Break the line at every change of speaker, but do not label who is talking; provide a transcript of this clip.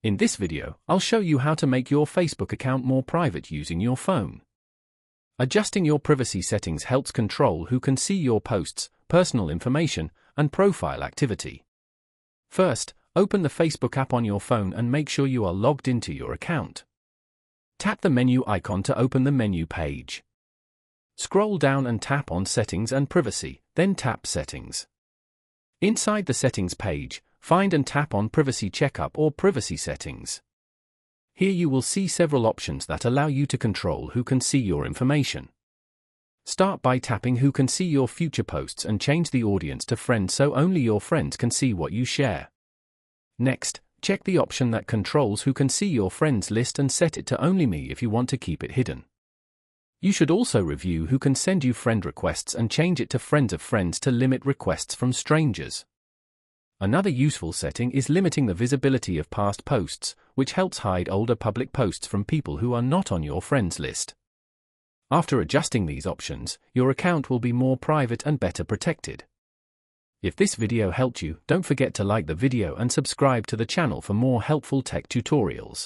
In this video, I'll show you how to make your Facebook account more private using your phone. Adjusting your privacy settings helps control who can see your posts, personal information, and profile activity. First, open the Facebook app on your phone and make sure you are logged into your account. Tap the menu icon to open the menu page. Scroll down and tap on Settings and Privacy, then tap Settings. Inside the Settings page, find and tap on Privacy Checkup or Privacy Settings. Here you will see several options that allow you to control who can see your information. Start by tapping Who can see your future posts and change the audience to Friends so only your friends can see what you share. Next, check the option that controls who can see your friends list and set it to Only Me if you want to keep it hidden. You should also review who can send you friend requests and change it to Friends of Friends to limit requests from strangers. Another useful setting is limiting the visibility of past posts, which helps hide older public posts from people who are not on your friends list. After adjusting these options, your account will be more private and better protected. If this video helped you, don't forget to like the video and subscribe to the channel for more helpful tech tutorials.